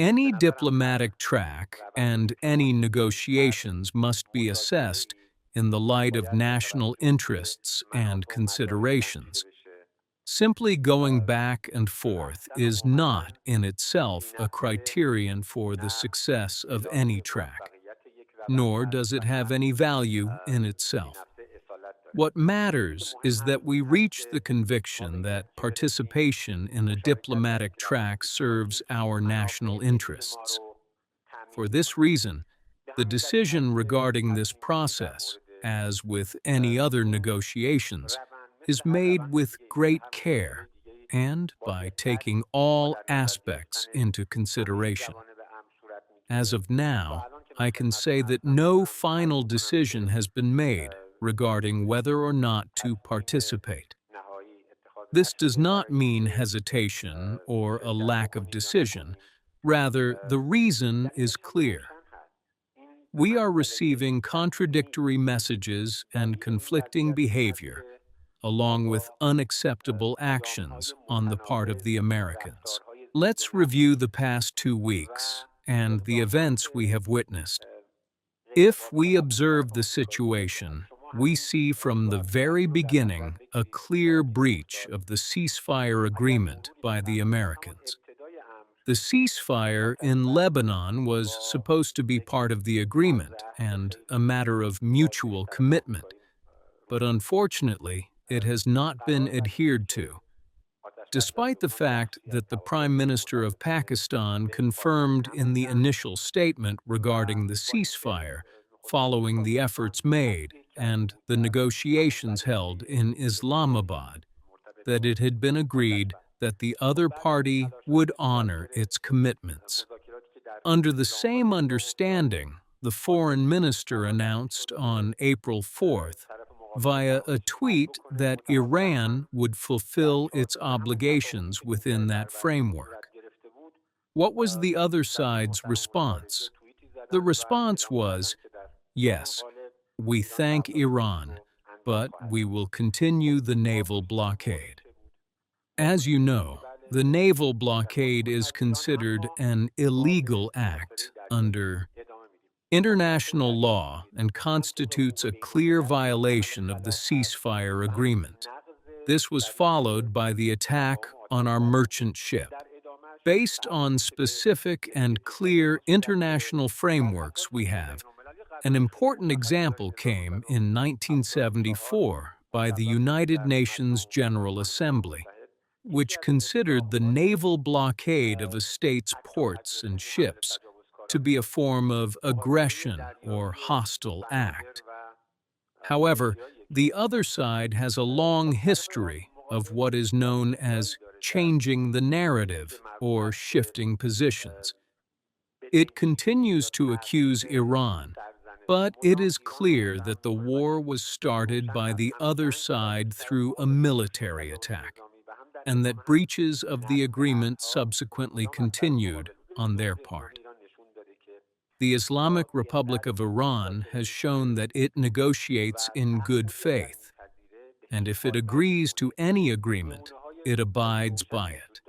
Any diplomatic track and any negotiations must be assessed in the light of national interests and considerations. Simply going back and forth is not in itself a criterion for the success of any track, nor does it have any value in itself. What matters is that we reach the conviction that participation in a diplomatic track serves our national interests. For this reason, the decision regarding this process, as with any other negotiations, is made with great care and by taking all aspects into consideration. As of now, I can say that no final decision has been made regarding whether or not to participate. This does not mean hesitation or a lack of decision. Rather, the reason is clear. We are receiving contradictory messages and conflicting behavior, along with unacceptable actions on the part of the Americans. Let's review the past 2 weeks and the events we have witnessed. If we observe the situation, we see from the very beginning a clear breach of the ceasefire agreement by the Americans. The ceasefire in Lebanon was supposed to be part of the agreement and a matter of mutual commitment, but unfortunately, it has not been adhered to. Despite the fact that the Prime Minister of Pakistan confirmed in the initial statement regarding the ceasefire, following the efforts made and the negotiations held in Islamabad, that it had been agreed that the other party would honor its commitments. Under the same understanding, the foreign minister announced on April 4th via a tweet that Iran would fulfill its obligations within that framework. What was the other side's response? The response was, yes, we thank Iran, but we will continue the naval blockade. As you know, the naval blockade is considered an illegal act under international law and constitutes a clear violation of the ceasefire agreement. This was followed by the attack on our merchant ship. Based on specific and clear international frameworks we have, an important example came in 1974 by the United Nations General Assembly, which considered the naval blockade of a state's ports and ships to be a form of aggression or hostile act. However, the other side has a long history of what is known as changing the narrative or shifting positions. It continues to accuse Iran, but it is clear that the war was started by the other side through a military attack, and that breaches of the agreement subsequently continued on their part. The Islamic Republic of Iran has shown that it negotiates in good faith, and if it agrees to any agreement, it abides by it.